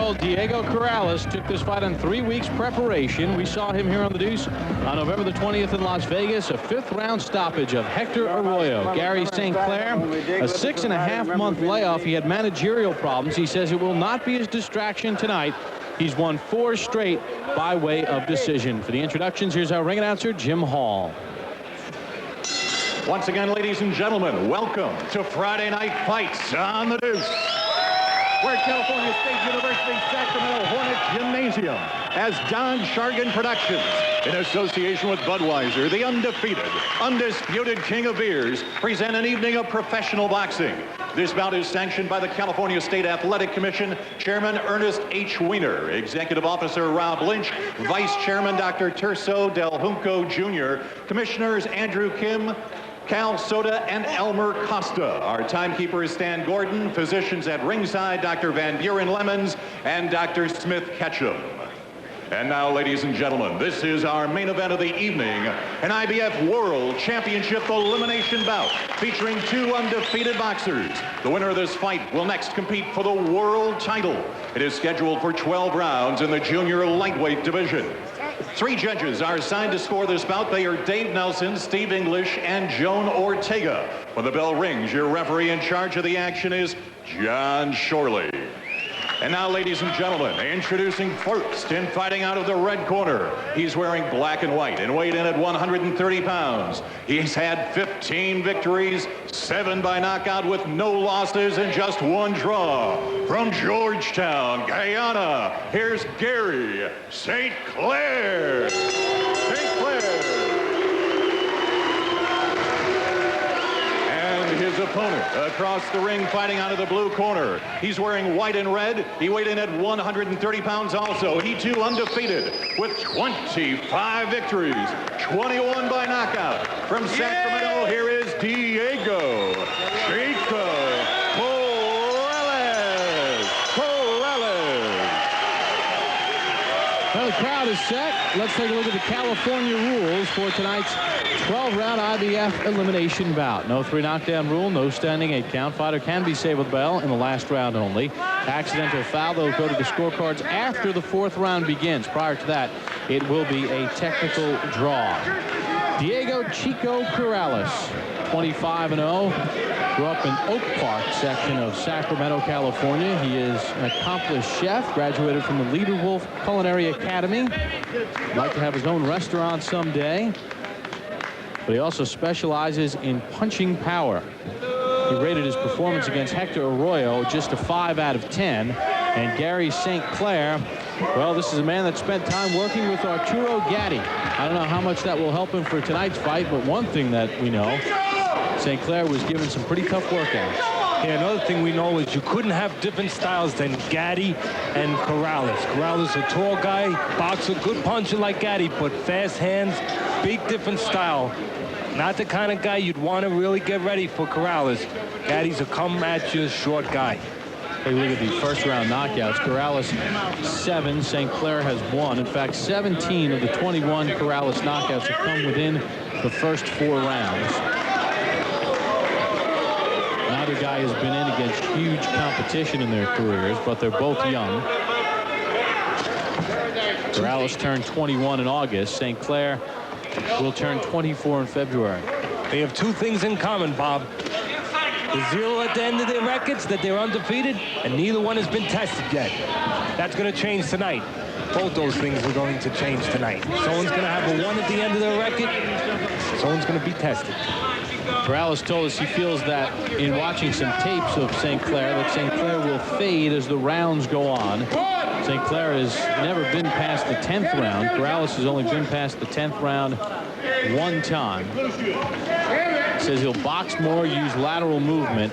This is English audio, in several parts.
21-year-old Diego Corrales took this fight on 3 weeks preparation. We saw him here on the Deuce on November the 20th in Las Vegas. A fifth-round stoppage of Hector Arroyo. Gary St. Clair, a 6.5-month layoff. He had managerial problems. He says it will not be his distraction tonight. He's won 4 straight by way of decision. For the introductions, here's our ring announcer, Jim Hall. Once again, ladies and gentlemen, welcome to Friday Night Fights on the Deuce. We're at California State University Sacramento Hornet Gymnasium as Don Shargan Productions, in association with Budweiser, the undefeated, undisputed king of beers, present an evening of professional boxing. This bout is sanctioned by the California State Athletic Commission, Chairman Ernest H. Weiner, Executive Officer Rob Lynch, Vice Chairman Dr. Terso Del Junco Jr., Commissioners Andrew Kim, Cal Soda, and Elmer Costa. Our timekeeper is Stan Gordon. Physicians at ringside, Dr. Van Buren Lemons and Dr. Smith Ketchum. And now, ladies and gentlemen, this is our main event of the evening, an IBF World Championship elimination bout featuring 2 undefeated boxers. The winner of this fight will next compete for the world title. It is scheduled for 12 rounds in the junior lightweight division. 3 judges are assigned to score this bout. They are Dave Nelson, Steve English, and Joan Ortega. When the bell rings, your referee in charge of the action is John Shorley. And now, ladies and gentlemen, introducing first in fighting out of the red corner. He's wearing black and white and weighed in at 130 pounds. He's had 15 victories, 7 by knockout with no losses and just 1 draw. From Georgetown, Guyana, here's Gairy St. Clair. St. Clair. His opponent across the ring fighting out of the blue corner. He's wearing white and red. He weighed in at 130 pounds also. He too undefeated with 25 victories, 21 by knockout. From Sacramento, here is Diego Chico Corrales. Well, the crowd is set. Let's take a look at the California rules for tonight's 12-round IBF elimination bout. No 3 knockdown rule, no standing 8 count. Fighter can be saved with bell in the last round only. Accidental foul, they'll go to the scorecards after the 4th round begins. Prior to that, it will be a technical draw. Diego Chico Corrales, 25-0. Grew up in Oak Park section of Sacramento, California. He is an accomplished chef, graduated from the Leader-Wolf Culinary Academy. Would like to have his own restaurant someday. But he also specializes in punching power. He rated his performance against Hector Arroyo just a 5 out of 10. And Gary St. Clair, well, this is a man that spent time working with Arturo Gatti. I don't know how much that will help him for tonight's fight, but one thing that we know, St. Clair was given some pretty tough workouts. Yeah, another thing we know is you couldn't have different styles than Gatti and Corrales. Corrales a tall guy, boxer, good puncher like Gatti, but fast hands, big different style. Not the kind of guy you'd want to really get ready for Corrales. Gatti's a come-at-you short guy. Take a look at the first-round knockouts. Corrales 7, St. Clair has 1. In fact, 17 of the 21 Corrales knockouts have come within the first 4 rounds. Neither guy has been in against huge competition in their careers, but they're both young. Corrales turned 21 in August. St. Clair will turn 24 in February. They have 2 things in common, Bob. The 0 at the end of their records, that they're undefeated, and neither one has been tested yet. That's going to change tonight. Both those things are going to change tonight. Someone's going to have a 1 at the end of their record. Someone's going to be tested. Corrales told us he feels that in watching some tapes of St. Clair, that St. Clair will fade as the rounds go on. St. Clair has never been past the 10th round. Corrales has only been past the 10th round 1 time. He says he'll box more, use lateral movement,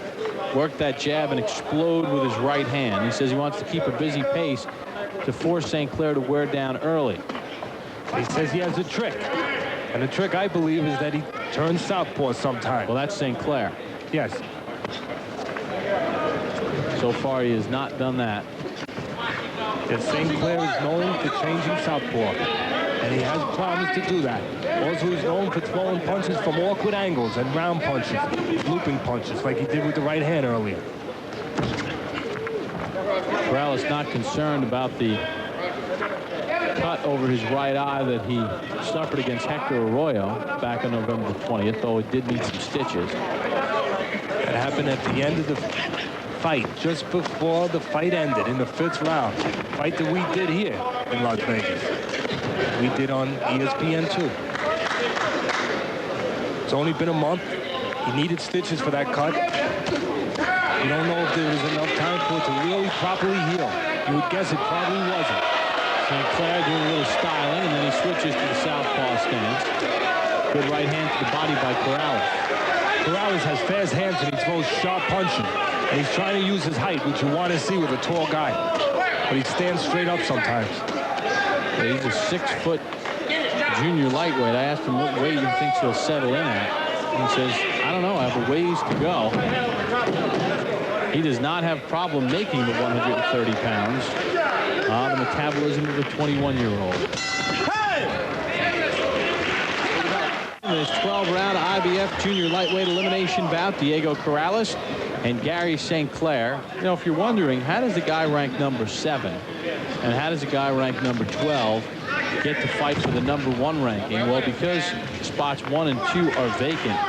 work that jab, and explode with his right hand. He says he wants to keep a busy pace to force St. Clair to wear down early. He says he has a trick. And the trick, I believe, is that he turns southpaw sometime. Well, that's St. Clair. Yes. So far, he has not done that. Yes, St. Clair is known for changing southpaw. And he has promised to do that. Also, he's known for throwing punches from awkward angles and round punches, looping punches, like he did with the right hand earlier. Corrales Corrales not concerned about the cut over his right eye that he suffered against Hector Arroyo back on November the 20th, though it did need some stitches. That happened at the end of the fight, just before the fight ended in the 5th round. Fight that we did here in Las Vegas. We did on ESPN too. It's only been a month. He needed stitches for that cut. You don't know if there was enough time for it to really properly heal. You would guess it probably wasn't. St. Clair doing a little styling, and then he switches to the southpaw stance. Good right hand to the body by Corrales. Corrales has fast hands and he throws sharp punching. And he's trying to use his height, which you want to see with a tall guy. But he stands straight up sometimes. Yeah, he's a 6-foot junior lightweight. I asked him what weight he thinks he'll settle in at. And he says, I don't know, I have a ways to go. He does not have problem making the 130 pounds. The metabolism of a 21-year-old. This 12-round IBF junior lightweight elimination bout, Diego Corrales and Gairy St. Clair. You know, if you're wondering, how does the guy ranked number 7 and how does the guy ranked number 12 get to fight for the number 1 ranking? Well, because spots 1 and 2 are vacant,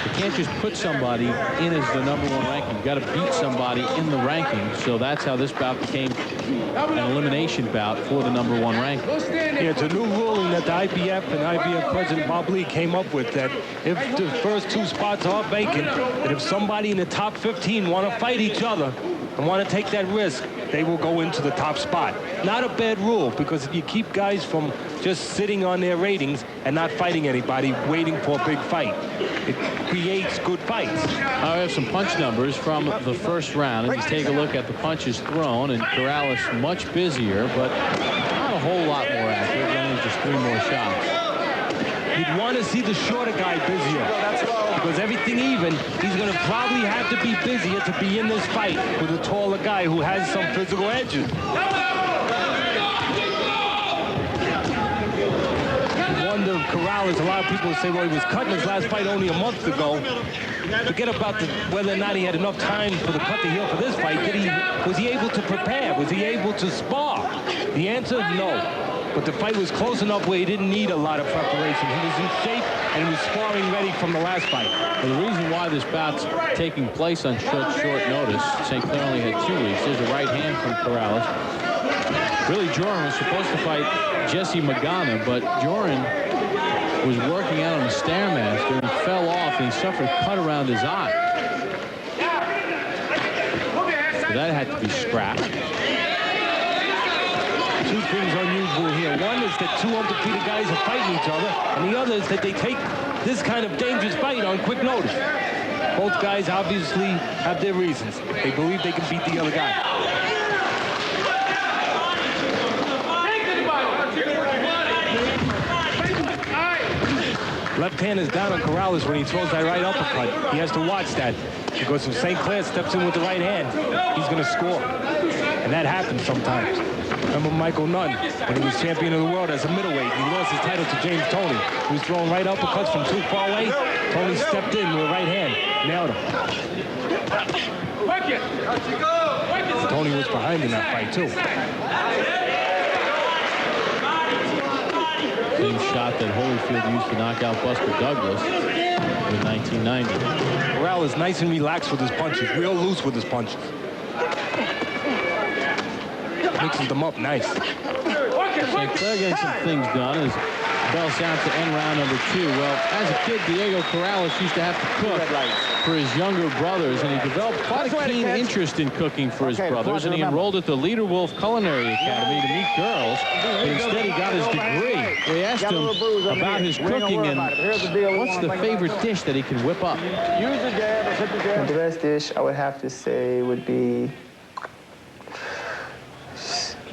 you can't just put somebody in as the number 1 ranking. You've got to beat somebody in the ranking. So that's how this bout became an elimination bout for the number 1 ranking. Yeah, it's a new ruling that the IBF and IBF President Bob Lee came up with, that if the first 2 spots are vacant, that if somebody in the top 15 want to fight each other and want to take that risk, they will go into the top spot. Not a bad rule, because if you keep guys from just sitting on their ratings and not fighting anybody, waiting for a big fight, it creates good fights. I have some punch numbers from the first round, and you take a look at the punches thrown, and Corrales much busier, but not a whole lot more accurate, only just 3 more shots. You'd want to see the shorter guy busier, because everything even, he's going to probably have to be busier to be in this fight with a taller guy who has some physical edges. Wonder if Corrales, a lot of people say, well, he was cut in his last fight only a month ago. Forget about whether or not he had enough time for the cut to heal for this fight. Was he able to prepare? Was he able to spar? The answer, no. But the fight was close enough where he didn't need a lot of preparation. He was in shape and he was sparring ready from the last fight. Well, the reason why this bout's taking place on short notice, St. Clair only had 2 weeks. There's a right hand from Corrales. Billy Joran was supposed to fight Jesse Magana, but Joran was working out on the Stairmaster and fell off and he suffered a cut around his eye. So that had to be scrapped. 2 things unusual here. One is that 2 undefeated guys are fighting each other, and the other is that they take this kind of dangerous fight on quick notice. Both guys obviously have their reasons. They believe they can beat the other guy. Left hand is down on Corrales when he throws that right uppercut. He has to watch that, because if St. Clair steps in with the right hand, he's going to score. And that happens sometimes. Remember Michael Nunn, when he was champion of the world as a middleweight, he lost his title to James Toney. He was throwing right uppercuts from too far away. Tony stepped in with a right hand, nailed him. Tony was behind in that fight too. Same shot that Holyfield used to knock out Buster Douglas in 1990. Corrales is nice and relaxed with his punches, real loose with his punches. Mixes them up nice. St. Clair getting some things done as bell sounds to end round number 2. Well, as a kid, Diego Corrales used to have to cook for his younger brothers, and he developed quite a keen interest in cooking for his brothers, and he enrolled at the Leader Wolf Culinary Academy to meet girls, but instead he got his degree. We asked him about his cooking and what's the favorite dish that he can whip up. The best dish I would have to say would be,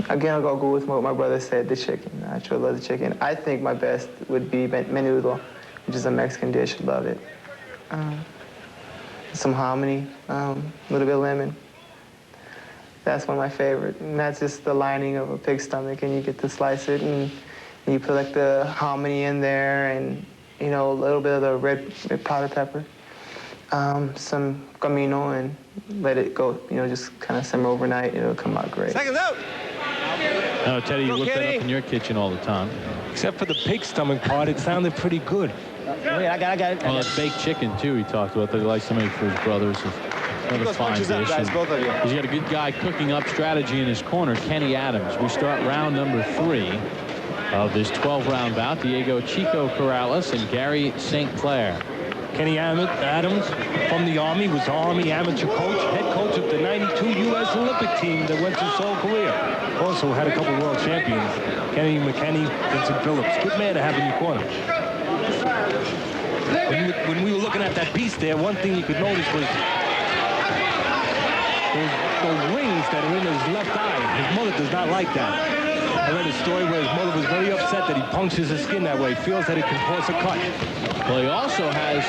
again, I'll go with what my brother said, the chicken. I truly love the chicken. I think my best would be menudo, which is a Mexican dish. Love it. Some hominy, a little bit of lemon. That's one of my favorite. And that's just the lining of a pig's stomach, and you get to slice it, and you put like the hominy in there, and you know, a little bit of the red powder pepper. some camino and let it go, you know, just kind of simmer overnight. It'll come out great. Seconds out. Oh, Teddy, you whip that up in your kitchen all the time. Except for the pig stomach part, it sounded pretty good. Wait, I got it. Well, it's baked chicken, too, he talked about that he likes to make for his brothers. Another fine dish. Up, guys, both of you. He's got a good guy cooking up strategy in his corner, Kenny Adams. We start round number 3 of this 12-round bout. Diego Chico Corrales and Gairy St. Clair. Kenny Adams from the Army, was Army amateur coach, head coach of the 92 U.S. Olympic team that went to Seoul, Korea. Also had a couple world champions, Kenny McKinney, Vincent Phillips. Good man to have in your corner. When we were looking at that piece there, one thing you could notice was those rings that are in his left eye. His mother does not like that. I read a story where his mother was very upset that he punctures his skin that way, feels that it can cause a cut. Well, he also has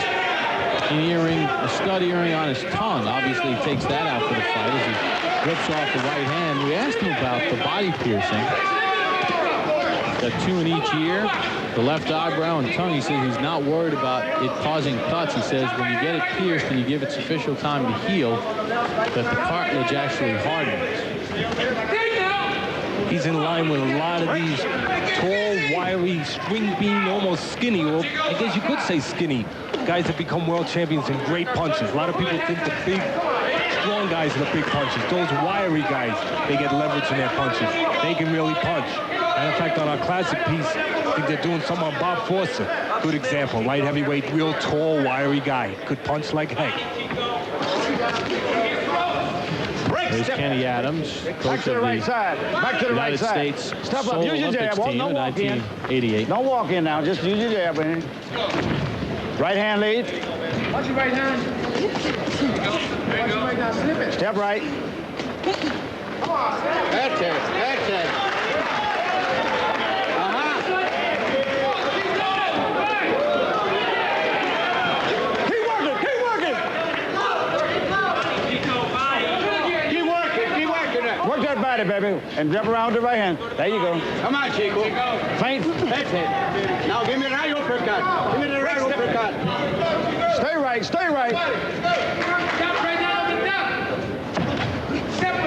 an earring, a stud earring on his tongue. Obviously, he takes that out for the fight as he rips off the right hand. We asked him about the body piercing. Got 2 in each ear, the left eyebrow and tongue. He says he's not worried about it causing cuts. He says when you get it pierced and you give it sufficient time to heal, that the cartilage actually hardens. He's in line with a lot of these tall, wiry, string bean, almost skinny, or I guess you could say skinny, guys that become world champions in great punches. A lot of people think the big, strong guys are the big punches. Those wiry guys, they get leverage in their punches. They can really punch. And in fact, on our classic piece, I think they're doing some on Bob Foster. Good example, light heavyweight, real tall, wiry guy. Could punch like heck. There's Kenny Adams, coach of the right side. Back to the United right side. States Step Seoul up. Use your Olympics jab. team No in walk in. 1988. Don't walk in now. Just use your jab. Right hand lead. Watch your right hand. Watch your right hand. Slip it. Step right. That's it. That's it. Keep working. Keep working. Keep working it. Work that body, baby. And jump around the right hand. There you go. Come on, Chico. Feint. That's it. Now give me the right uppercut. Give me the right uppercut. Stay right. Stay right.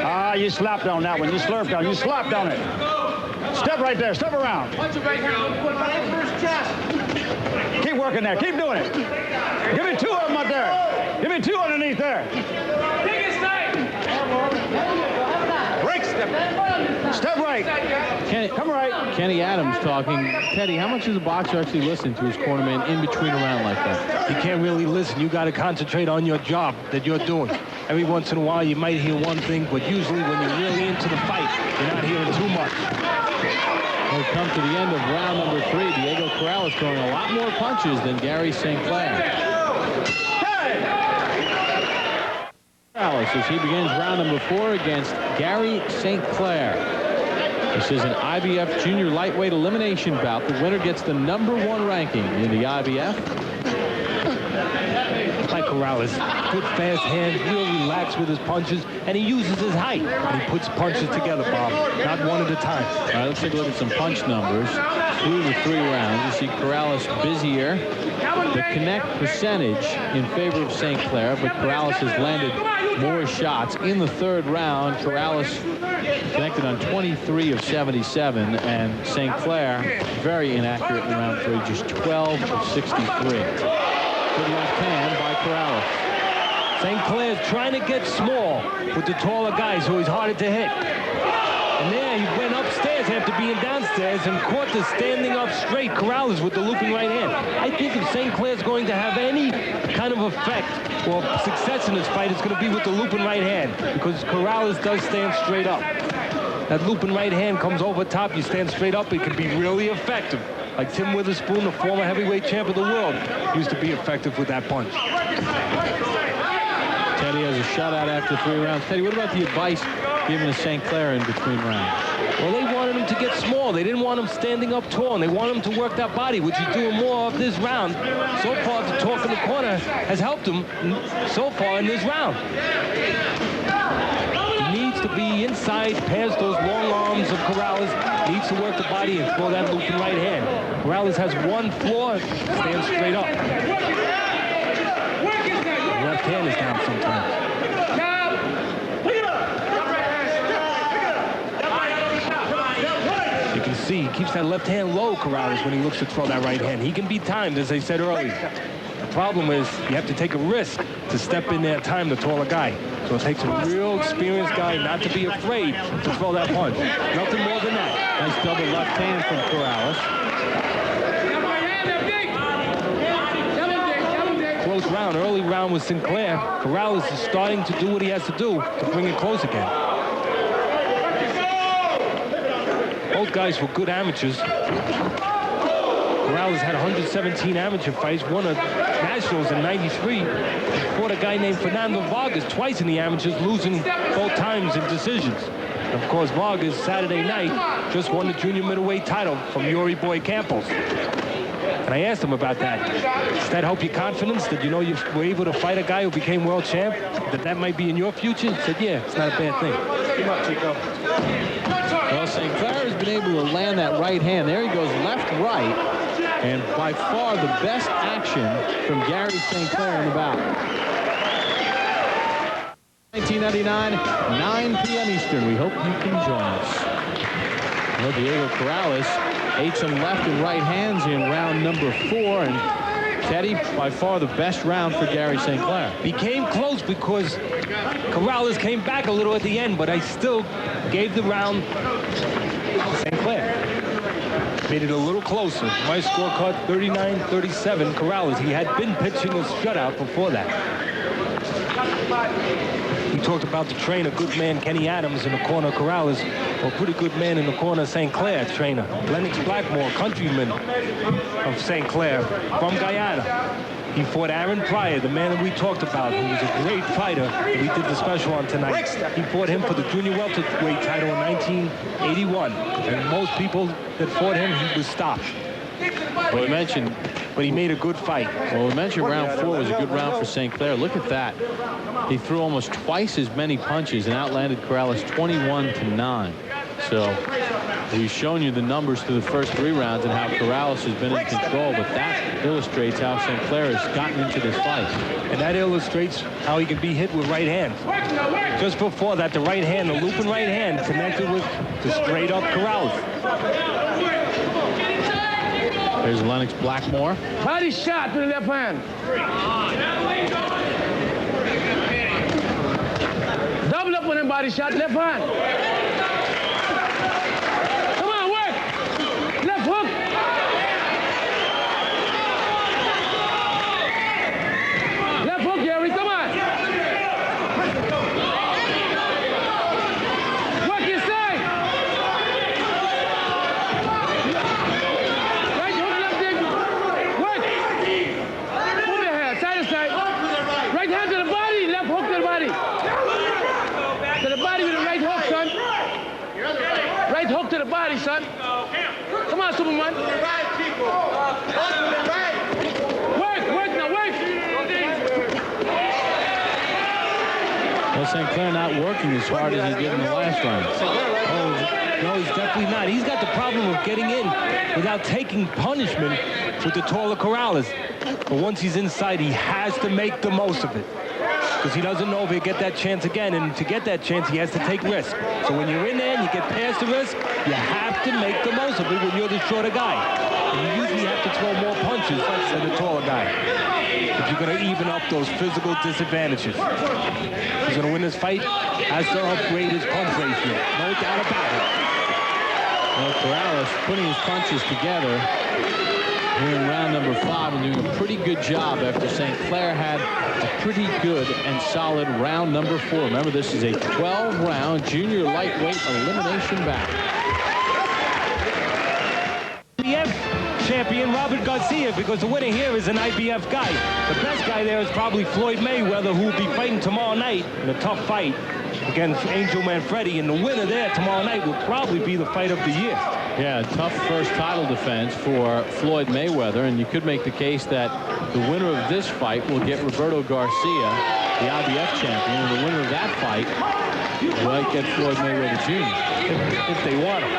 Ah, you slapped on that one. You slurped on. You slapped on it. Step right there. Step around. Watch your right hand. Put right first chest. Keep working there. Keep doing it. Give me 2 of them up there. Give me 2 underneath there. Break step. Step right. Come right. Kenny Adams talking. Teddy, how much does a boxer actually listen to his cornerman in between a round like that? You can't really listen. You got to concentrate on your job that you're doing. Every once in a while, you might hear one thing, but usually when you're really into the fight, you're not hearing too much. We've come to the end of round number 3. Diego Corrales throwing a lot more punches than Gairy St. Clair. Corrales as he begins round number 4 against Gairy St. Clair. This is an IBF junior lightweight elimination bout. The winner gets the #1 ranking in the IBF. Like Corrales, good fast hands, real relaxed with his punches, and he uses his height. And he puts punches together, Bob, not one at a time. All right, let's take a look at some punch numbers through the 3 rounds. You see Corrales busier. The connect percentage in favor of St. Clair, but Corrales has landed more shots. In the 3rd round, Corrales connected on 23 of 77, and St. Clair very inaccurate in round 3, just 12 of 63. Good left hand by Corrales. St. Clair's trying to get small with the taller guys, so he's harder to hit. And there he went upstairs after being downstairs and caught the standing up straight Corrales with the looping right hand. I think if St. Clair's going to have any kind of effect or success in this fight, it's going to be with the looping right hand, because Corrales does stand straight up. That looping right hand comes over top, you stand straight up, it can be really effective. Like Tim Witherspoon, the former heavyweight champ of the world, used to be effective with that punch. Teddy has a shutout after 3 rounds. Teddy, what about the advice given to St. Clair in between rounds? Well, they wanted him to get small. They didn't want him standing up tall, and they want him to work that body, which he's doing more of this round. So far, the talk in the corner has helped him so far in this round. He needs to be inside, past those long arms of Corrales, needs to work the body and throw that looping right hand. Corrales has one flaw, stands straight up. left hand is down sometimes. You can see he keeps that left hand low, Corrales, when he looks to throw that right hand. He can be timed, as I said earlier. The problem is you have to take a risk to step in there and time the taller guy. So it takes a real experienced guy not to be afraid to throw that punch. Nothing more than that. Nice double left hand from Corrales. Close round, early round with Sinclair. Corrales is starting to do what he has to do to bring it close again. Both guys were good amateurs. Corrales had 117 amateur fights, won a Nationals in '93. Fought a guy named Fernando Vargas twice in the amateurs, losing both times in decisions. And of course, Vargas, Saturday night, just won the junior middleweight title from Yuri Boy Campos. And I asked him about that. Does that help your confidence that you know you were able to fight a guy who became world champ? That might be in your future? He said, yeah, it's not a bad thing. Come on, Chico. Well, St. Clair has been able to land that right hand. There he goes left, right. And by far the best action from Gairy St. Clair in the bout. 1999, 9 p.m. Eastern. We hope you can join us. Well, Diego Corrales ate some left and right hands in round number 4. And Teddy, by far the best round for Gairy St. Clair. Became close because Corrales came back a little at the end, but I still gave the round to St. Clair. Made it a little closer. My scorecard, 39-37, Corrales. He had been pitching a shutout before that. We talked about the trainer, good man Kenny Adams in the corner of Corrales. Well, pretty good man in the corner of St. Clair, trainer. Lennox Blackmore, countryman of St. Clair from Guyana. He fought Aaron Pryor, the man that we talked about, who was a great fighter that we did the special on tonight. He fought him for the junior welterweight title in 1981. And most people that fought him, he was stopped. Well, we mentioned, but he made a good fight. Well, we mentioned round 4 was a good round for St. Clair. Look at that. He threw almost twice as many punches and outlanded Corrales 21-9. So we've shown you the numbers through the first 3 rounds and how Corrales has been in control, but that illustrates how St. Clair has gotten into this fight. And that illustrates how he can be hit with right hands. Just before that, the right hand, the looping right hand, connected with the straight-up Corrales. There's Lennox Blackmore. Body shot to the left hand. Double up on him, body shot, left hand. Come on, work. Left hook. Left hook, Gary, come on. Work your side. Right hook, left leg. Work. Move your hand, side to side. Right hand to the body, left hook to the body. To the body with the right hook, son. Right hook to the body, son. Come on, Superman. Work, work now, work. Well, St. Clair not working as hard as he did in the last round. Oh, no, he's definitely not. He's got the problem of getting in without taking punishment with the taller Corrales. But once he's inside, he has to make the most of it. Because he doesn't know if he'll get that chance again. And to get that chance, he has to take risk. So when you're in there and you get past the risk, you have to make the most of it when you're the shorter guy. And you usually have to throw more punches than the taller guy. If you're going to even up those physical disadvantages. He's going to win this fight, has to upgrade his punch ratio. No doubt about it. Well, Corrales putting his punches together here in round number 5 and doing a pretty good job after St. Clair had a pretty good and solid round number 4. Remember, this is a 12-round junior lightweight elimination bout. IBF champion Robert Garcia, because the winner here is an IBF guy. The best guy there is probably Floyd Mayweather, who will be fighting tomorrow night in a tough fight against Angel Manfredi, and the winner there tomorrow night will probably be the fight of the year. Yeah, tough first title defense for Floyd Mayweather, and you could make the case that the winner of this fight will get Roberto Garcia, the IBF champion, and the winner of that fight might get Floyd Mayweather Jr. if they want him.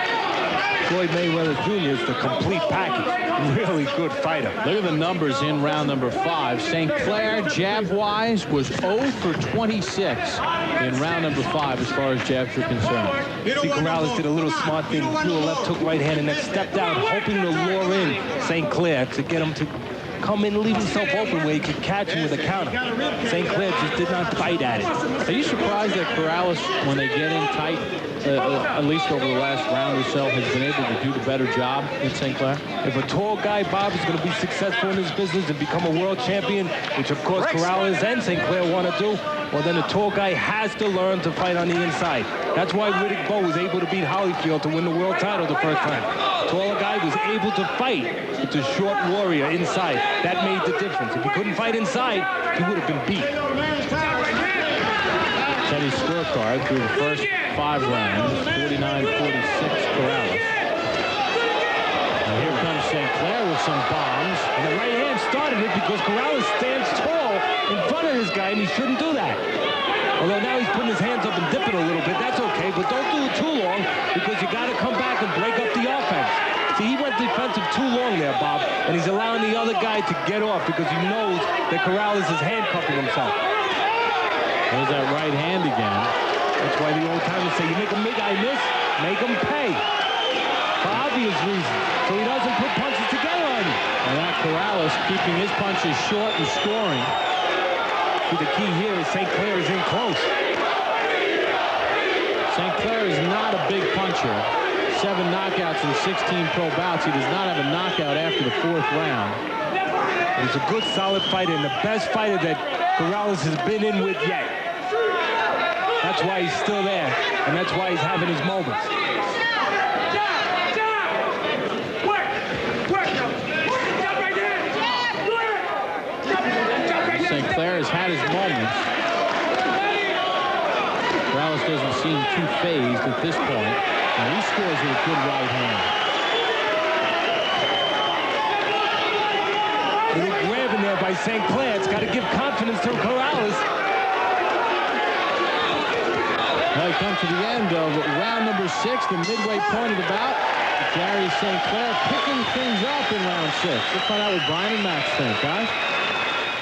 Floyd Mayweather Jr. is the complete package. Really good fighter. Look at the numbers in round number 5. St. Clair, jab-wise, was 0 for 26 in round number 5 as far as jabs are concerned. See, Corrales did a little smart thing. Threw a left hook, right hand, and then stepped out, hoping to lure in St. Clair to get him to come in and leave himself open where he could catch him with a counter. St. Clair just did not bite at it. Are you surprised that Corrales, when they get in tight, at least over the last round or so, has been able to do the better job in St. Clair? If a tall guy, Bob, is going to be successful in his business and become a world champion, which of course Corrales and St. Clair want to do, well, then a tall guy has to learn to fight on the inside. That's why Riddick Bowe was able to beat Holyfield to win the world title the first time. Taller guy was able to fight with the short warrior inside. That made the difference. If he couldn't fight inside, he would have been beat. Teddy's scorecard through the first 5 rounds, 49-46 Corrales. Now here comes St. Clair with some bombs. And the right hand started it because Corrales stands tall in front of his guy, and he shouldn't do that. Although now he's putting his hands up and dipping a little bit. That's okay, but don't do it too long because you got to come back and break up the offense. See, he went defensive too long there, Bob, and he's allowing the other guy to get off because he knows that Corrales is handcuffing himself. There's that right hand again. That's why the old timers say, you make a guy miss, make him pay. For obvious reasons, so he doesn't put punches together on you. And that Corrales keeping his punches short and scoring. See, the key here is St. Clair is in close. St. Clair is not a big puncher. 7 knockouts in 16 pro bouts. He does not have a knockout after the 4th round. He's a good, solid fighter, and the best fighter that Corrales has been in with yet. That's why he's still there, and that's why he's having his moments. St. Clair has had his moments. Corrales doesn't seem too phased at this point, and he scores with a good right hand. Little grabbing there by St. Clair. It's got to give confidence to Corrales. Well, we come to the end of round number 6, the midway point of the bout. Gairy St. Clair picking things up in round 6. Let's find out what Brian and Max think, guys.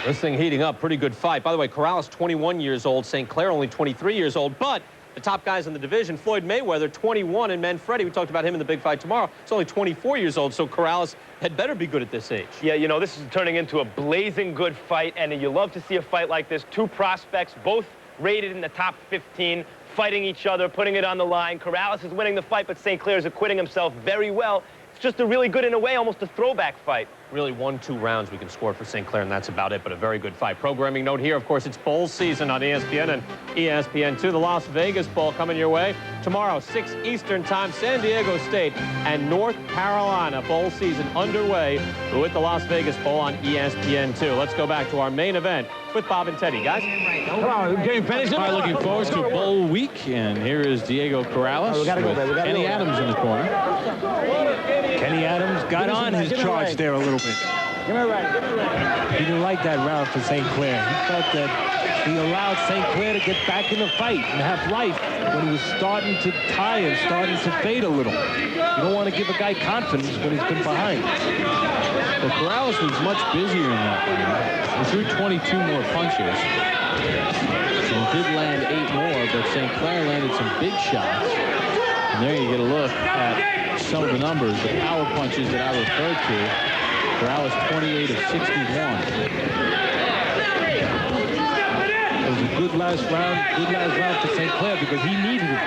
This thing heating up, pretty good fight. By the way, Corrales 21 years old, St. Clair only 23 years old, but the top guys in the division, Floyd Mayweather, 21, and Manfredi, we talked about him in the big fight tomorrow, he's only 24 years old, so Corrales had better be good at this age. Yeah, you know, this is turning into a blazing good fight, and you love to see a fight like this. 2 prospects, both rated in the top 15, fighting each other, putting it on the line. Corrales is winning the fight, but St. Clair is acquitting himself very well. It's just a really good, in a way, almost a throwback fight. Really 1-2 rounds we can score for St. Clair, and that's about it, but a very good fight. Programming note here, of course, it's bowl season on ESPN and ESPN2. The Las Vegas Bowl coming your way tomorrow, 6 Eastern time, San Diego State and North Carolina. Bowl season underway with the Las Vegas Bowl on ESPN2. Let's go back to our main event with Bob and Teddy, guys. Come on, game finished. All right, looking forward to Bowl week, and here is Diego Corrales with Kenny Adams in the corner. Kenny Adams got on his charge there a little bit. Give me a right. He didn't like that round for St. Clair. He felt that he allowed St. Clair to get back in the fight and have life when he was starting to tire, starting to fade a little. You don't want to give a guy confidence when he's been behind. Well, Corrales was much busier in that round. He threw 22 more punches. And did land 8 more, but St. Clair landed some big shots. And there you get a look at some of the numbers, the power punches that I referred to. Corrales 28 of 61. It was a good last round for St. Clair because he needed it.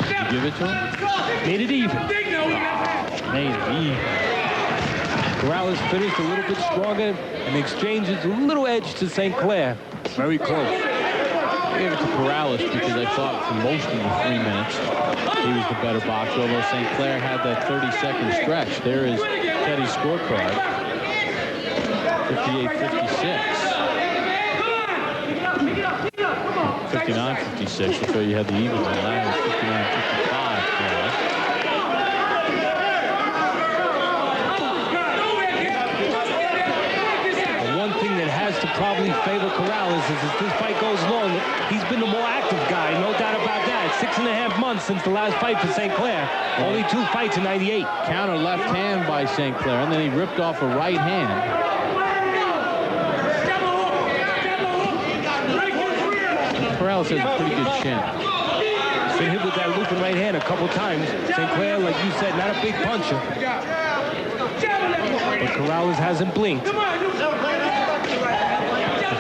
Did you give it to him? Made it even. Made it even. Corrales finished a little bit stronger, and the exchange is a little edge to St. Clair. Very close. I gave it to Corrales because I thought for most of the 3 minutes he was the better boxer, although St. Clair had that 30-second stretch. There is Teddy's scorecard, 58-56. 59-56, so you had the even one. That was 59-55. Probably favor Corrales as this fight goes long. He's been the more active guy, no doubt about that. 6.5 months since the last fight for St. Clair. Only 2 fights in 98. Counter left hand by St. Clair, and then he ripped off a right hand. Corrales has a pretty good chin. Been hit with that looping right hand a couple times. St. Clair, like you said, not a big puncher. But Corrales hasn't blinked. And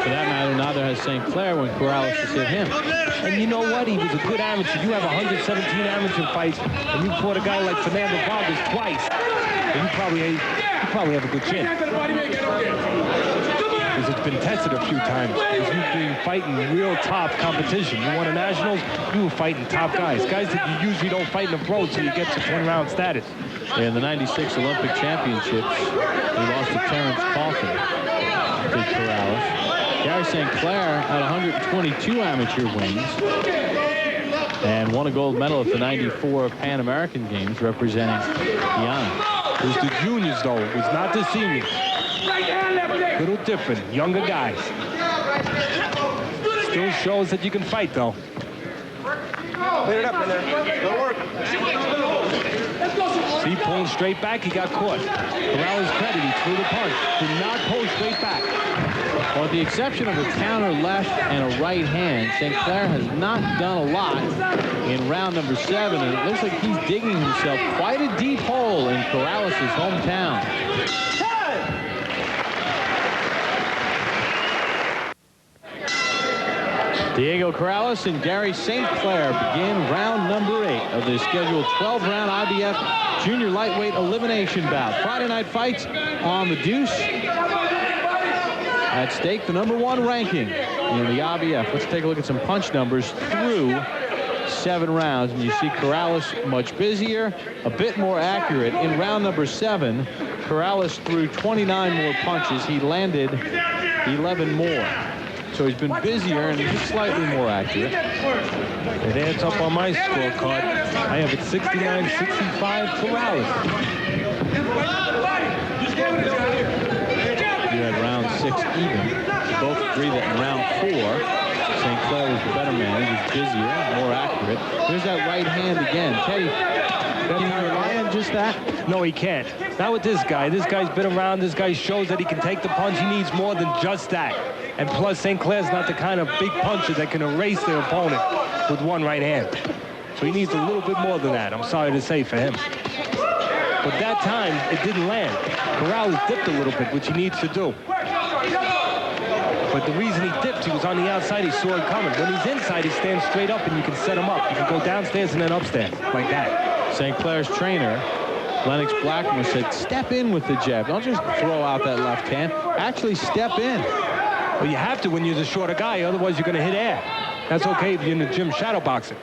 for that matter, neither has St. Clair when Corrales has hit him. And you know what? He was a good amateur. You have 117 amateur fights, and you fought a guy like Fernando Vargas twice. And you probably have a good chin. Because it's been tested a few times. Because you've been fighting real top competition. You won a Nationals, you were fighting top guys. Guys that you usually don't fight in the pros till you get to 10-round status. In the 96 Olympic Championships, he lost to Terrence Coffin to Corrales. Gairy St. Clair had 122 amateur wins and won a gold medal at the 94 Pan American Games representing Guyana. It was the juniors, though. It was not the seniors. Little different. Younger guys. Still shows that you can fight, though. Clear it up in there. Good work. See, pulling straight back, he got caught. Corrales' credit, he threw the punch. Did not pull straight back. Well, with the exception of a counter left and a right hand, St. Clair has not done a lot in round number 7, and it looks like he's digging himself quite a deep hole in Corrales' hometown. Diego Corrales and Gairy St. Clair begin round number 8 of the scheduled 12-round IBF Junior Lightweight Elimination Bout. Friday night fights on the Deuce. At stake, the #1 ranking in the IBF. Let's take a look at some punch numbers through 7 rounds. And you see Corrales much busier, a bit more accurate. In round number 7, Corrales threw 29 more punches. He landed 11 more. So he's been busier and just slightly more accurate. It adds up on my scorecard. I have it 69-65 Corrales. You had round 6 even. Both agree that in round 4, St. Clair was the better man. He was busier, more accurate. There's that right hand again. Teddy, can you rely on just that? No, he can't. Not with this guy. This guy's been around. This guy shows that he can take the punch. He needs more than just that. And plus, St. Clair's not the kind of big puncher that can erase their opponent with one right hand. So he needs a little bit more than that, I'm sorry to say, for him. But that time, it didn't land. Corrales dipped a little bit, which he needs to do. But the reason he dipped, he was on the outside, he saw it coming. When he's inside, he stands straight up and you can set him up. You can go downstairs and then upstairs, like that. St. Clair's trainer, Lennox Blackmore, said, step in with the jab. Don't just throw out that left hand. Actually step in. Well, you have to when you're the shorter guy, otherwise you're going to hit air. That's okay if you're in the gym shadow boxing,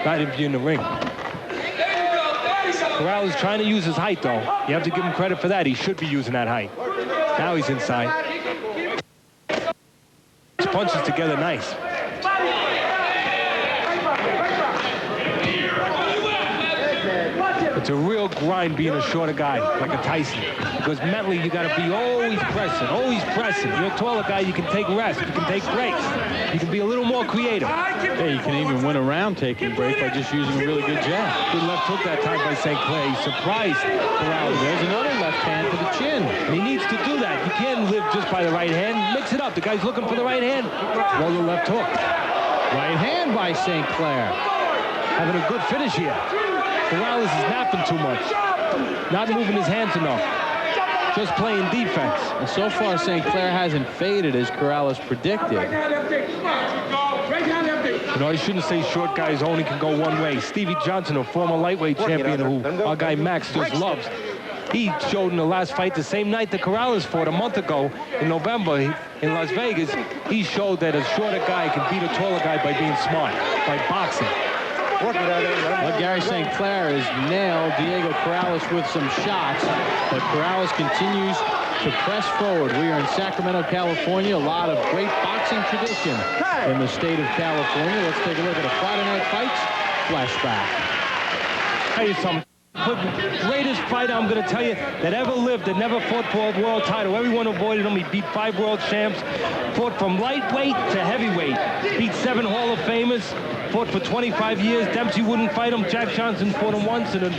not if you're in the ring. Corrales is trying to use his height, though. You have to give him credit for that. He should be using that height. Now he's inside. His punches together nice. It's a real grind being a shorter guy, like a Tyson. Because mentally, you got to be always pressing, always pressing. You're a taller guy, you can take rest, you can take breaks. You can be a little more creative. Yeah, you can even win a round taking break by just using a really good jab. Good left hook that time by St. Clair. He surprised Corrales. There's another left hand to the chin. And he needs to do that. You can't live just by the right hand. Mix it up. The guy's looking for the right hand. Throw the left hook. Right hand by St. Clair. Having a good finish here. Corrales is napping too much. Not moving his hands enough. Just playing defense. And so far, St. Clair hasn't faded as Corrales predicted. You know, I shouldn't say short guys only can go one way. Stevie Johnson, a former lightweight champion who our guy Max just loves, he showed in the last fight the same night that Corrales fought a month ago in November in Las Vegas. He showed that a shorter guy can beat a taller guy by being smart, by boxing. Well, Gairy St. Clair has nailed Diego Corrales with some shots, but Corrales continues to press forward. We are in Sacramento, California. A lot of great boxing tradition in the state of California. Let's take a look at a Friday Night Fights flashback. Tell you something. The greatest fighter, I'm going to tell you, that ever lived, that never fought for a world title. Everyone avoided him. He beat 5 world champs, fought from lightweight to heavyweight, beat 7 Hall of Famers, fought for 25 years. Dempsey wouldn't fight him. Jack Johnson fought him once in a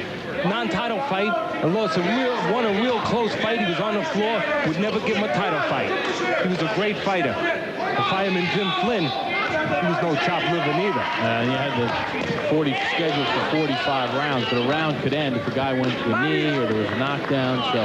non-title fight and won a real close fight. He was on the floor, would never give him a title fight. He was a great fighter. The fireman Jim Flynn, he was no chopped liver neither. He had the scheduled for 45 rounds, but a round could end if a guy went to a knee or there was a knockdown. So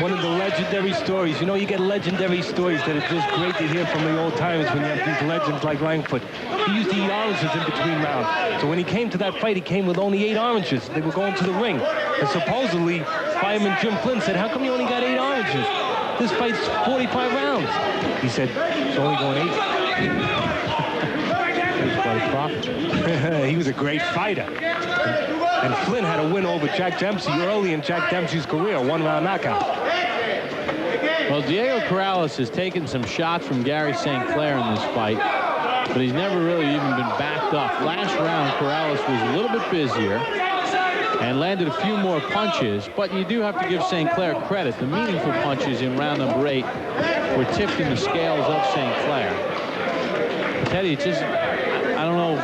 one of the legendary stories. You know, you get legendary stories that are just great to hear from the old timers when you have these legends like Langford. He used to eat oranges in between rounds. So when he came to that fight, he came with only 8 oranges. They were going to the ring. And supposedly, fireman Jim Flynn said, "How come you only got 8 oranges? This fight's 45 rounds. He said, "It's only going 8. He was a great fighter. And Flynn had a win over Jack Dempsey early in Jack Dempsey's career, 1-round knockout. Well, Diego Corrales has taken some shots from Gairy St. Clair in this fight, but he's never really even been backed up. Last round, Corrales was a little bit busier and landed a few more punches, but you do have to give St. Clair credit. The meaningful punches in round number 8 were tipped in the scales of St. Clair. Teddy, it's just, I don't know, the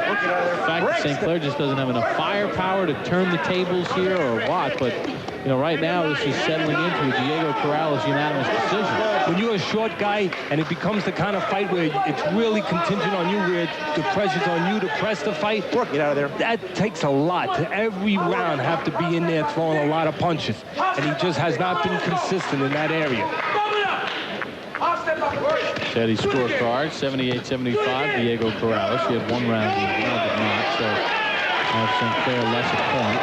fact that St. Clair just doesn't have enough firepower to turn the tables here or what, but, you know, right now this is settling into a Diego Corrales unanimous decision. When you're a short guy and it becomes the kind of fight where it's really contingent on you, where the pressure's on you to press the fight, Get out of there. that takes a lot to every round have to be in there throwing a lot of punches. And he just has not been consistent in that area. Teddy's scorecard, 78-75, Diego Corrales. He had 1 round he did not, so have St. Clair less a point.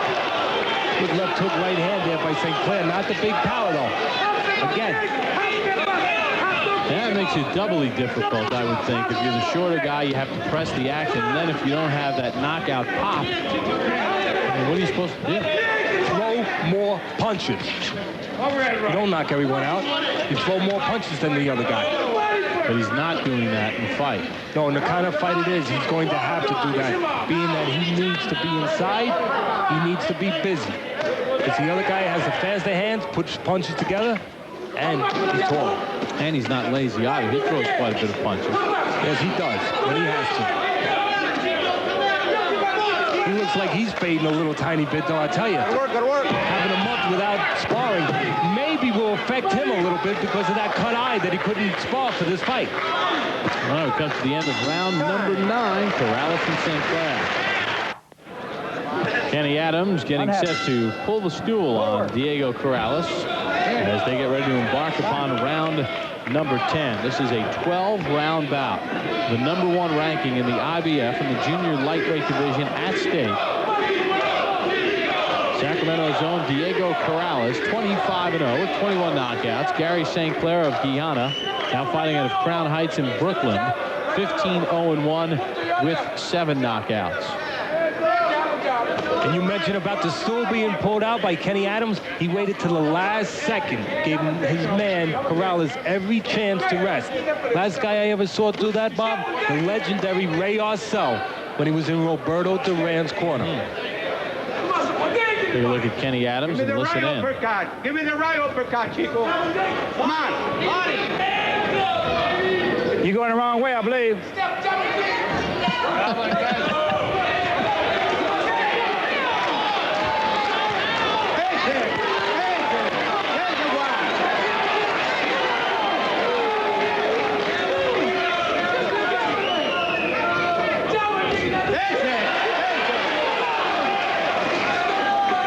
Good left hook right hand there by St. Clair. Not the big power, though. Again. That makes it doubly difficult, I would think. If you're the shorter guy, you have to press the action. And then if you don't have that knockout pop, what are you supposed to do? Throw more punches. You don't knock everyone out. You throw more punches than the other guy. But he's not doing that in the fight. No, in the kind of fight it is, he's going to have to do that. Being that he needs to be inside, he needs to be busy. Because the other guy has the faster hands, puts punches together, and he's tall. And he's not lazy either. He throws quite a bit of punches. Yes, he does, when he has to. He looks like he's fading a little tiny bit, though, I tell you. Good work. Having a month without sparring maybe will affect him a little bit because of that cut eye that he couldn't spar for this fight. Well, it comes to the end of round number 9, Corrales and St. Clair. Kenny Adams getting set to pull the stool on Diego Corrales as they get ready to embark upon round number 10. This is a 12-round bout. The number 1 ranking in the IBF in the junior lightweight division at stake. Sacramento's own Diego Corrales, 25-0 with 21 knockouts. Gairy St. Clair of Guyana, now fighting out of Crown Heights in Brooklyn, 15-0-1 with 7 knockouts. And you mentioned about the stool being pulled out by Kenny Adams. He waited till the last second, gave his man Corrales every chance to rest. Last guy I ever saw do that, Bob, the legendary Ray Arcel, when he was in Roberto Duran's corner. Take a look at Kenny Adams and listen in. Give me the right uppercut, Chico. Come on. You're going the wrong way, I believe.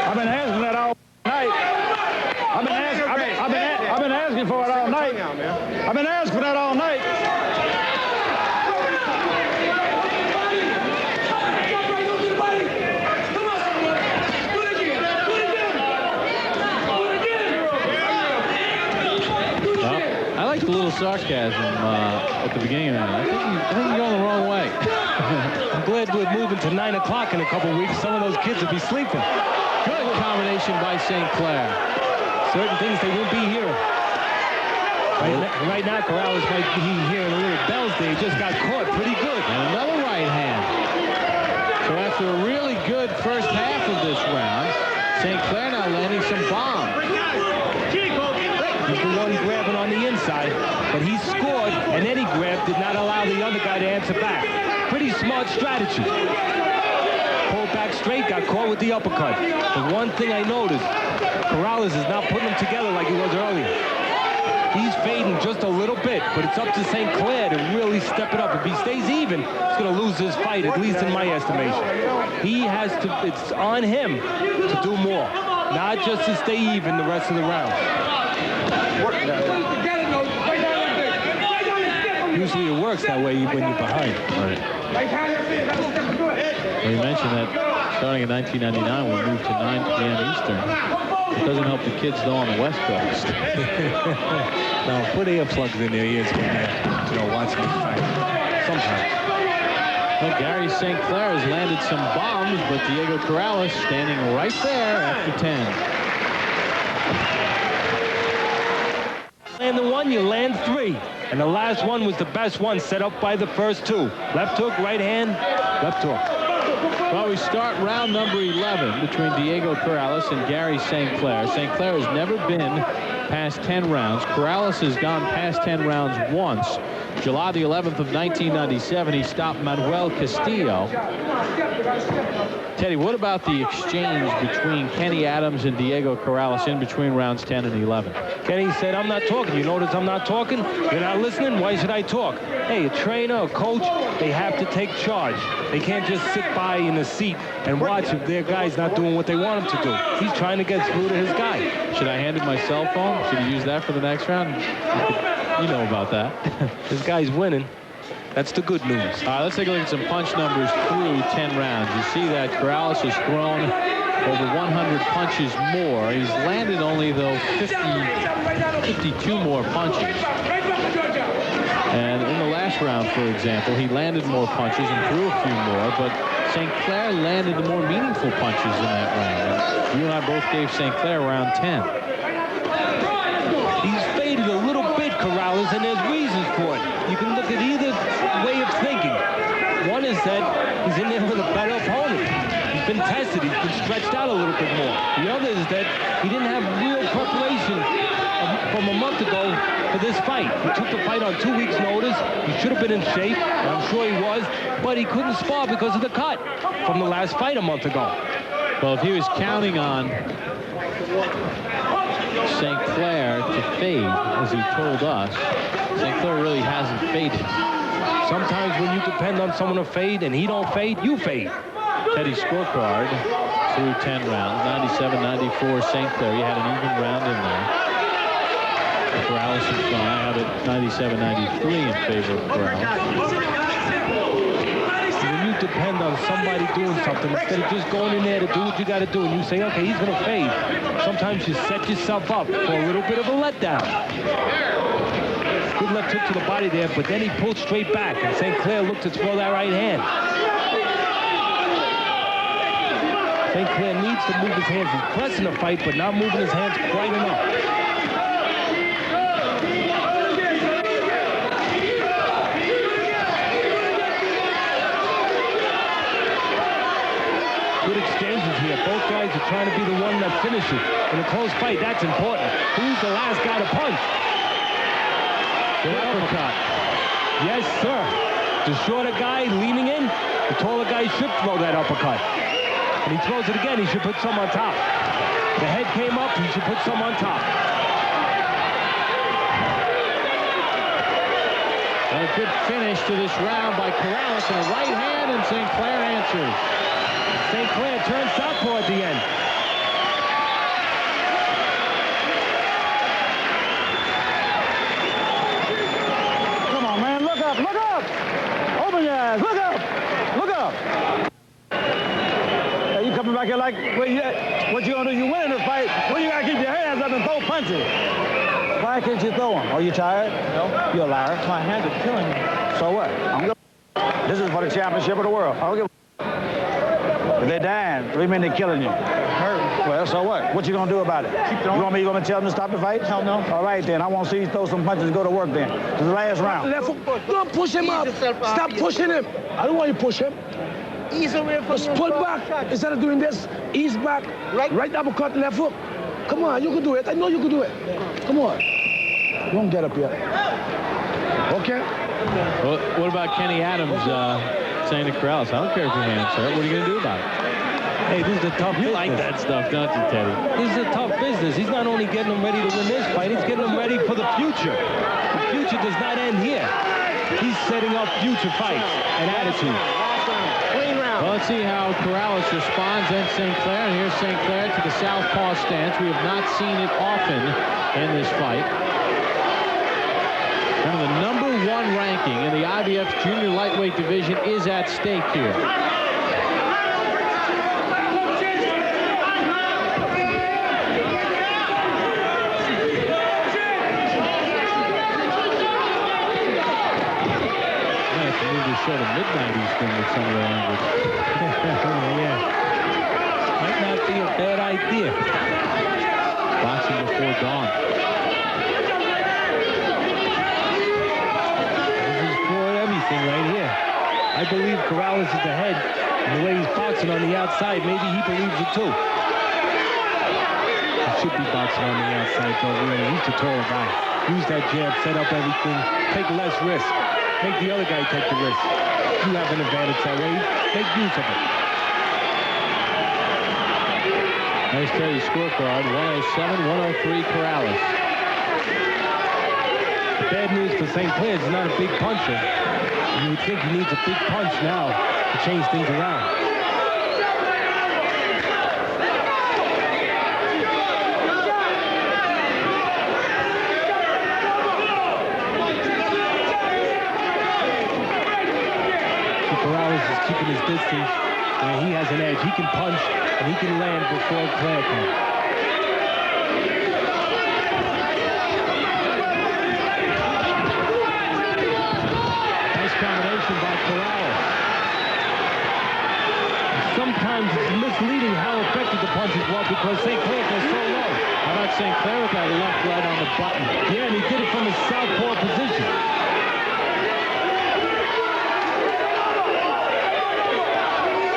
I've been asking that all night. I've been asking for it all night. I've been asking for that all night. Well, I like the little sarcasm at the beginning of that. I think you're going the wrong way. I'm glad we're moving to 9 o'clock in a couple weeks. Some of those kids will be sleeping. Good combination by St. Clair. Certain things they won't be hearing. Right now, Corrales might be hearing a little bells there. He just got caught pretty good. And another right hand. So after a really good first half of this round, St. Clair now landing some bombs. He's the one grabbing on the inside, but he scored, and any grab did not allow the other guy to answer back. pretty smart strategy. Pulled back straight, got caught with the uppercut. The one thing I noticed, Corrales is not putting them together like he was earlier. He's fading just a little bit, but it's up to St. Clair to really step it up. If he stays even, he's going to lose this fight, at least in my estimation. He has to, it's on him to do more, not just to stay even the rest of the round. Usually it works that way when you're behind. Right. Well, you mentioned that starting in 1999, we moved to 9 p.m. Eastern. It doesn't help the kids, though, on the West Coast. No, put earplugs in their ears when they're watching the fight. Sometimes. Well, Gairy St. Clair has landed some bombs, but Diego Corrales standing right there after 10. Land the one, you land three. And the last one was the best one, set up by the first two. Left hook, right hand, left hook. Well, we start round number 11 between Diego Corrales and Gairy St. Clair. St. Clair has never been past 10 rounds. Corrales has gone past 10 rounds once. July the 11th of 1997, he stopped Manuel Castillo. Teddy, what about the exchange between Kenny Adams and Diego Corrales in between rounds 10 and 11? Kenny said, I'm not talking. You notice I'm not talking? You're not listening? Why should I talk? Hey, a trainer, a coach, they have to take charge. They can't just sit by in a seat and watch if their guy's not doing what they want him to do. He's trying to get through to his guy. Should I hand him my cell phone? Should he use that for the next round? You know about that. This guy's winning. That's the good news. All right, let's take a look at some punch numbers through 10 rounds. You see that Corrales has thrown over 100 punches more. He's landed only, though, 52 more punches. And in the last round, for example, he landed more punches and threw a few more, but St. Clair landed the more meaningful punches in that round. You and I both gave St. Clair round 10. He's faded a little bit, Corrales, and there's reasons for it. You can look at either way of thinking. One is that he's in there with a better opponent. He's been tested. He's been stretched out a little bit more. The other is that he didn't have real preparation from a month ago for this fight. He took the fight on 2 weeks' notice. He should have been in shape, and I'm sure he was, but he couldn't spar because of the cut from the last fight a month ago. Well, if he was counting on St. Clair to fade, as he told us, St. Clair really hasn't faded. Sometimes when you depend on someone to fade and he don't fade, you fade. Teddy's scorecard through 10 rounds, 97-94 St. Clair. You had an even round in there. Corrales is gone. I have it 97-93 in favor of Corrales. When you depend on somebody doing something, instead of just going in there to do what you got to do, and you say, okay, he's going to fade, sometimes you set yourself up for a little bit of a letdown. Good left hook to the body there, but then he pulled straight back, and St. Clair looked to throw that right hand. St. Clair needs to move his hands. He's pressing the fight, but not moving his hands quite enough. Good exchanges here. Both guys are trying to be the one that finishes. In a close fight, that's important. Who's the last guy to punch? The uppercut. Yes, sir. The shorter guy leaning in, the taller guy should throw that uppercut. And he throws it again, he should put some on top. The head came up, he should put some on top. A good finish to this round by Corrales and a right hand, and St. Clair answers. St. Clair turns southpaw at the end. Come on, man, look up, look up! Open your eyes, look up! Look up! Hey, you coming back here like, what you gonna do? You winning the fight, well, you gotta keep your hands up and throw punches. Why can't you throw them? Are you tired? No. You're a liar. My hands are killing me. So what? This is for the championship of the world. I don't give a if they're dying, what do you mean they're killing you? Hurt. Well, so what? What you gonna do about it? Keep throwing. You want me to tell them to stop the fight? Hell no. All right, then. I want to see you throw some punches and go to work then. To the last round. Don't push him up. Stop pushing him. I don't want you to push him. Ease away from Just pull back. Instead of doing this, ease back. Right uppercut, left hook. Come on, you can do it. I know you can do it. Come on. Don't get up yet. Okay? Well, what about Kenny Adams saying to Corrales, I don't care if your hand's hurt. What are you going to do about it? Hey, this is a tough business. You like that stuff, don't you, Teddy? This is a tough business. He's not only getting him ready to win this fight, he's getting him ready for the future. The future does not end here. He's setting up future fights and attitude. Well, let's see how Corrales responds and St. Clair. And here's St. Clair to the southpaw stance. We have not seen it often in this fight. Kind of the #1 ranking in the IBF's junior lightweight division is at stake here. Show the mid-90s thing with some of the language. Yeah. Might not be a bad idea. Boxing before dawn. This is for everything right here. I believe Corrales is the head, and the way he's boxing on the outside, maybe he believes it too. He should be boxing on the outside, though, really. He's the taller guy. Use that jab, set up everything, take less risk. Make the other guy take the risk. You have an advantage that way. Make use of it. Nice steady scorecard. 107-103 Corrales. The bad news for St. Clair is he's not a big puncher. You would think he needs a big punch now to change things around. Keeping his distance, and he has an edge. He can punch, and he can land before Clair can. Nice combination by Corrales. Sometimes it's misleading how effective the punches were because St. Clair goes so low. How about St. Clair with that left right on the button? Yeah, and he did it from his southpaw position.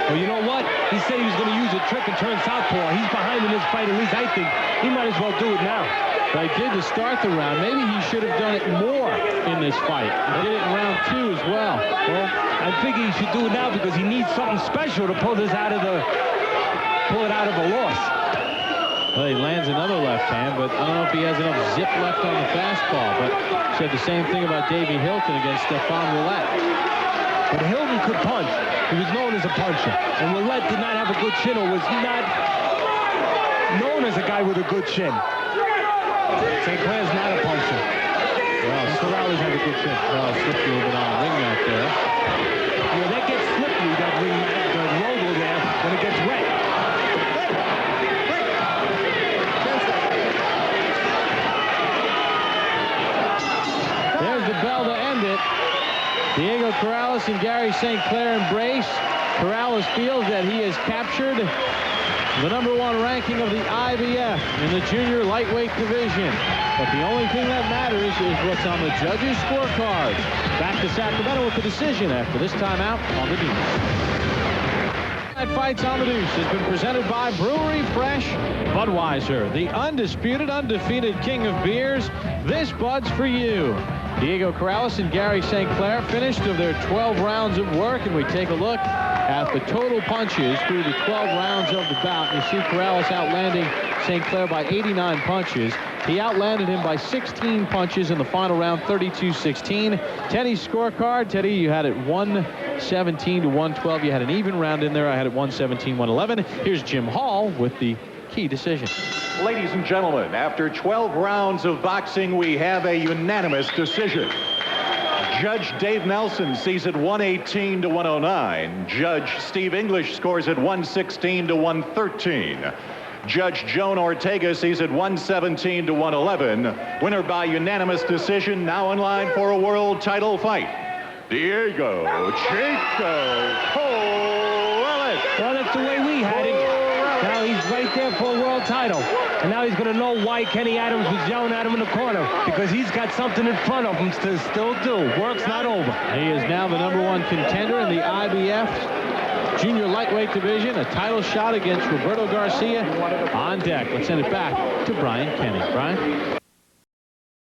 Well, you know what? He said he was going to use a trick and turn southpaw. He's behind in this fight, at least I think. He might as well do it now. But he did to start the round. Maybe he should have done it more in this fight. He did it in round 2 as well. Well, I figure he should do it now because he needs something special to pull it out of a loss. Well, he lands another left hand, but I don't know if he has enough zip left on the fastball. But said the same thing about Davey Hilton against Stephane Roulette. But Hilton could punch. He was known as a puncher. And Roulette did not have a good chin, or was not known as a guy with a good chin. St. Clair's not a puncher. Well, Corrales has a good chin. Well, slipped a little bit on the ring mat there. Yeah, that gets slippery, that ring mat, the logo there, when it gets wet. There's the bell to end it. Diego Corrales and Gairy St. Clair embrace. Corrales feels that he has captured the #1 ranking of the IBF in the junior lightweight division. But the only thing that matters is what's on the judges' scorecards. Back to Sacramento with the decision after this timeout on the Deuce. Fights on the Deuce has been presented by Brewery Fresh Budweiser, the undisputed, undefeated king of beers. This Bud's for you. Diego Corrales and Gairy St. Clair finished of their 12 rounds of work, and we take a look at the total punches through the 12 rounds of the bout. You see Corrales outlanding St. Clair by 89 punches. He outlanded him by 16 punches in the final round, 32-16. Teddy's scorecard. Teddy, you had it 117-112. You had an even round in there. I had it 117-111. Here's Jim Hall with the key decision. Ladies and gentlemen, after 12 rounds of boxing, we have a unanimous decision. Judge Dave Nelson sees it 118-109. Judge Steve English scores it 116-113. Judge Joan Ortega sees it 117-111. Winner by unanimous decision, now in line for a world title fight. Diego Chico Corrales. Well, that's the way we had it. Now he's right there for a world title. And now he's going to know why Kenny Adams was yelling at him in the corner. Because he's got something in front of him to still do. Work's not over. He is now the #1 contender in the IBF junior lightweight division. A title shot against Roberto Garcia on deck. Let's send it back to Brian Kenny. Brian?